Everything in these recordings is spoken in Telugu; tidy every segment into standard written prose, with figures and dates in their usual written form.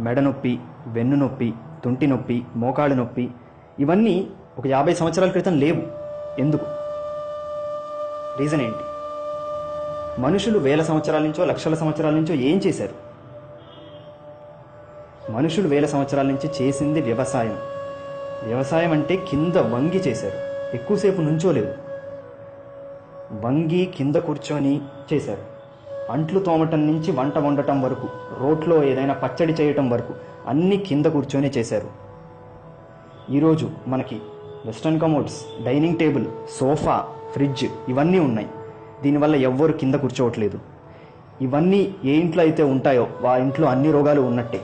మెడ నొప్పి, వెన్ను నొప్పి, తుంటి నొప్పి, మోకాళ్ళ నొప్పి ఇవన్నీ ఒక 50 సంవత్సరాల క్రితం లేవు. ఎందుకు? రీజన్ ఏంటి? మనుషులు వేల సంవత్సరాల నుంచో లక్షల సంవత్సరాల నుంచో ఏం చేశారు? మనుషులు వేల సంవత్సరాల నుంచి చేసింది వ్యవసాయం. వ్యవసాయం అంటే కింద వంగి చేశారు, ఎక్కువసేపు నుంచోలేదు. వంగి కింద కూర్చొని చేశారు. అంట్లు తోమటం నుంచి వంట వండటం వరకు, రోట్లో ఏదైనా పచ్చడి చేయటం వరకు అన్నీ కింద కూర్చొని చేశారు. ఈరోజు మనకి western commodes, dining table, sofa, fridge ఇవన్నీ ఉన్నాయి. దీనివల్ల ఎవ్వరు కింద కూర్చోవట్లేదు. ఇవన్నీ ఏ ఇంట్లో అయితే ఉంటాయో ఆ ఇంట్లో అన్ని రోగాలు ఉన్నట్టే.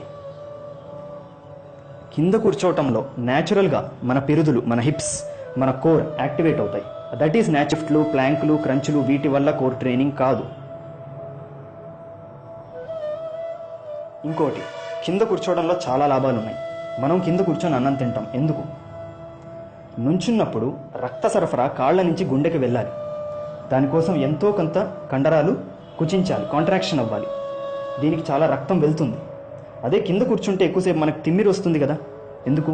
కింద కూర్చోవటంలో న్యాచురల్గా మన పెరుదులు, మన హిప్స్, మన కోర్ యాక్టివేట్ అవుతాయి. That is natural. ప్లాంకులు, క్రంచులు వీటి వల్ల కోర్ ట్రైనింగ్ కాదు. ఇంకోటి, కింద కూర్చోవడంలో చాలా లాభాలు ఉన్నాయి. మనం కింద కూర్చొని అన్నం తింటాం. ఎందుకు? నుంచున్నప్పుడు రక్త సరఫరా కాళ్ల నుంచి గుండెకి వెళ్ళాలి. దానికోసం ఎంతో కొంత కండరాలు కుచించాలి, కాంట్రాక్షన్ అవ్వాలి. దీనికి చాలా రక్తం వెళ్తుంది. అదే కింద కూర్చుంటే ఎక్కువసేపు మనకు తిమ్మిరి వస్తుంది కదా. ఎందుకు?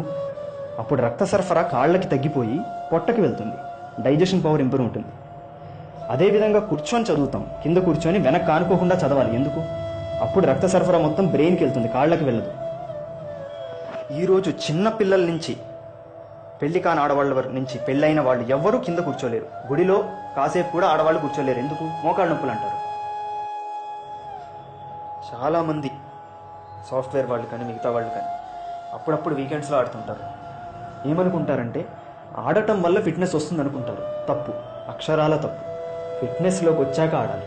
అప్పుడు రక్త సరఫరా కాళ్ళకి తగ్గిపోయి పొట్టకి వెళ్తుంది, డైజెషన్ పవర్ ఇంప్రూవ్ ఉంటుంది. అదేవిధంగా కూర్చొని చదువుతాం. కింద కూర్చొని వెనక్కి ఆనుకోకుండా చదవాలి. ఎందుకు? అప్పుడు రక్త సరఫరా మొత్తం బ్రెయిన్కి వెళ్తుంది, కాళ్ళకి వెళ్ళదు. ఈరోజు చిన్న పిల్లల నుంచి పెళ్లి కాని ఆడవాళ్ళ నుంచి పెళ్ళైన వాళ్ళు ఎవ్వరూ కింద కూర్చోలేరు. గుడిలో కాసేపు కూడా ఆడవాళ్ళు కూర్చోలేరు. ఎందుకు? మోకాళ్ళ నొప్పులు అంటారు. చాలామంది సాఫ్ట్వేర్ వాళ్ళు కానీ మిగతా వాళ్ళు కానీ అప్పుడప్పుడు వీకెండ్స్లో ఆడుతుంటారు. ఏమనుకుంటారంటే ఆడటం వల్ల ఫిట్నెస్ వస్తుంది అనుకుంటారు. తప్పు, అక్షరాల తప్పు. ఫిట్నెస్లోకి వచ్చాక ఆడాలి,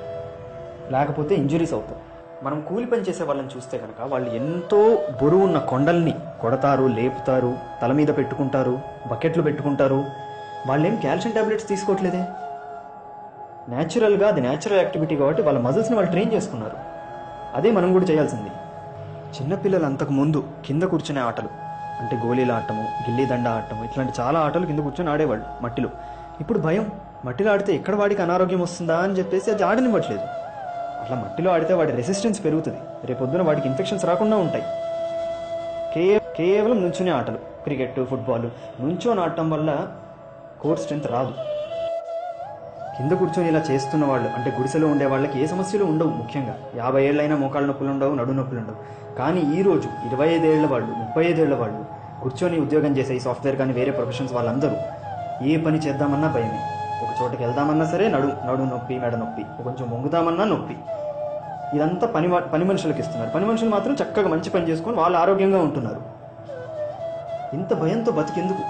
లేకపోతే ఇంజురీస్ అవుతాయి. మనం కూలి పని చేసే వాళ్ళని చూస్తే కనుక వాళ్ళు ఎంతో బరువు ఉన్న కొండల్ని కొడతారు, లేపుతారు, తల మీద పెట్టుకుంటారు, బకెట్లు పెట్టుకుంటారు. వాళ్ళేం కాల్షియం టాబ్లెట్స్ తీసుకోవట్లేదే. న్యాచురల్గా అది న్యాచురల్ యాక్టివిటీ కాబట్టి వాళ్ళ మజిల్స్ని వాళ్ళు ట్రైన్ చేసుకున్నారు. అదే మనం కూడా చేయాల్సింది. చిన్నపిల్లలు అంతకుముందు కింద కూర్చునే ఆటలు అంటే గోళీల ఆటము, గిల్లీ దండ ఆటము, ఇట్లాంటి చాలా ఆటలు కింద కూర్చొని ఆడేవాళ్ళు మట్టిలో. ఇప్పుడు భయం, మట్టిలో ఆడితే ఎక్కడ వాడికి అనారోగ్యం వస్తుందా అని చెప్పేసి అది ఆడనివ్వట్లేదు. అట్లా మట్టిలో ఆడితే వాడి రెసిస్టెన్స్ పెరుగుతుంది, రేపొద్దున వాడికి ఇన్ఫెక్షన్స్ రాకుండా ఉంటాయి. కేవలం నుంచునే ఆటలు, క్రికెట్, ఫుట్బాల్ నుంచోని ఆడటం వల్ల కోర్ స్ట్రెంత్ రాదు. కింద కూర్చొని ఇలా చేస్తున్న వాళ్ళు అంటే గుడిసెలో ఉండే వాళ్ళకి ఏ సమస్యలు ఉండవు. ముఖ్యంగా 50 ఏళ్ళైనా మోకాళ్ళ నొప్పులు ఉండవు, నడు నొప్పులు ఉండవు. కానీ ఈరోజు 25 ఏళ్ల వాళ్ళు, 35 ఏళ్ల వాళ్ళు కూర్చొని ఉద్యోగం చేసే ఈ సాఫ్ట్వేర్ కానీ వేరే ప్రొఫెషన్స్ వాళ్ళందరూ ఏ పని చేద్దామన్నా భయమే. ఒక చోటకి వెళ్దామన్నా సరే నడు నొప్పి, మెడ నొప్పి, కొంచెం వంగుదామన్నా నొప్పి. ఇదంతా పని మనుషులకు ఇస్తున్నారు. పని మనుషులు మాత్రం చక్కగా మంచి పని చేసుకొని వాళ్ళు ఆరోగ్యంగా ఉంటున్నారు. ఇంత భయంతో బతికెందుకు?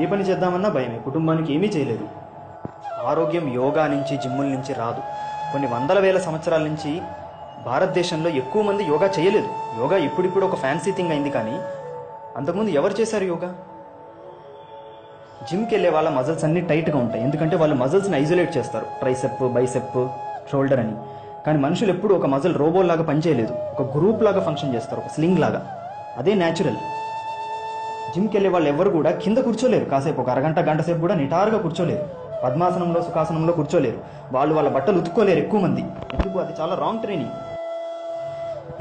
ఏ పని చేద్దామన్నా భయమే, కుటుంబానికి ఏమీ చేయలేదు. ఆరోగ్యం యోగా నుంచి, జిమ్ముల నుంచి రాదు. కొన్ని వందల వేల సంవత్సరాల నుంచి భారతదేశంలో ఎక్కువ మంది యోగా చేయలేదు. యోగా ఇప్పుడిప్పుడు ఒక ఫ్యాన్సీ థింగ్ అయింది. కానీ అంతకుముందు ఎవరు చేశారు యోగా? జిమ్కి వెళ్ళే వాళ్ళ మజిల్స్ అన్ని టైట్గా ఉంటాయి. ఎందుకంటే వాళ్ళు మజిల్స్ని ఐసోలేట్ చేస్తారు, ట్రైసెప్, బైసెప్, షోల్డర్ అని. కానీ మనుషులు ఎప్పుడు ఒక మజిల్ రోబో లాగా పనిచేయలేదు, ఒక గ్రూప్ లాగా ఫంక్షన్ చేస్తారు, ఒక స్లింగ్ లాగా. అదే న్యాచురల్. జిమ్కి వెళ్ళే వాళ్ళు ఎవరు కూడా కింద కూర్చోలేరు. కాసేపు ఒక అరగంట, గంట సేపు కూడా నిటారుగా కూర్చోలేరు. పద్మాసనంలో, సుఖాసనంలో కూర్చోలేరు. వాళ్ళు వాళ్ళ బట్టలు ఉతుక్కోలేరు ఎక్కువ మంది. ఎందుకు? అది చాలా రాంగ్ ట్రైనింగ్.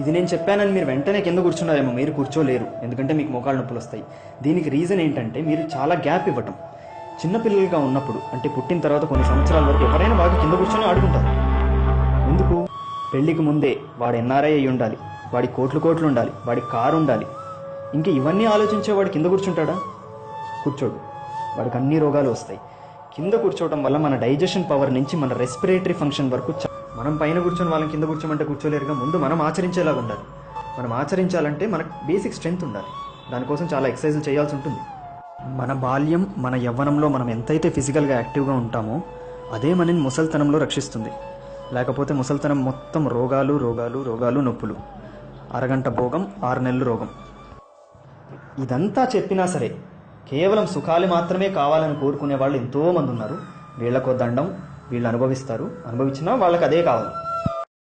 ఇది నేను చెప్పానని మీరు వెంటనే కింద కూర్చున్నారేమో, మీరు కూర్చోలేరు. ఎందుకంటే మీకు మోకాళ్ళ నొప్పులు వస్తాయి. దీనికి రీజన్ ఏంటంటే మీరు చాలా గ్యాప్ ఇవ్వటం. చిన్నపిల్లలుగా ఉన్నప్పుడు అంటే పుట్టిన తర్వాత కొన్ని సంవత్సరాల వరకు ఎవరైనా బాగా కింద కూర్చొని ఆడుకుంటారు. ఎందుకు? పెళ్లికి ముందే వాడు ఎన్ఆర్ఐ అయి ఉండాలి, వాడి కోట్లు ఉండాలి, వాడి కారు ఉండాలి. ఇంకా ఇవన్నీ ఆలోచించే వాడు కింద కూర్చుంటాడా? కూర్చోడు. వాడికి అన్ని రోగాలు వస్తాయి. కింద కూర్చోవడం వల్ల మన డైజెషన్ పవర్ నుంచి మన రెస్పిరేటరీ ఫంక్షన్ వరకు మనం పైన కూర్చొని వాళ్ళని కింద కూర్చోమంటే కూర్చోలేరుగా. ముందు మనం ఆచరించేలాగా ఉండాలి. మనం ఆచరించాలంటే మనకు బేసిక్ స్ట్రెంగ్త్ ఉండాలి. దానికోసం చాలా ఎక్సర్సైజులు చేయాల్సి ఉంటుంది. మన బాల్యం, మన యవ్వనంలో మనం ఎంతైతే ఫిజికల్గా యాక్టివ్గా ఉంటామో అదే మనని ముసల్తనంలో రక్షిస్తుంది. లేకపోతే ముసల్తనం మొత్తం రోగాలు, నొప్పులు. అరగంట భోగం, 6 నెలలు రోగం. ఇదంతా చెప్పినా సరే కేవలం సుఖాలు మాత్రమే కావాలని కోరుకునే వాళ్ళు ఎంతోమంది ఉన్నారు. వీళ్ళకో దండం, వీళ్ళు అనుభవిస్తారు. అనుభవించినా వాళ్ళకి అదే కావాలి.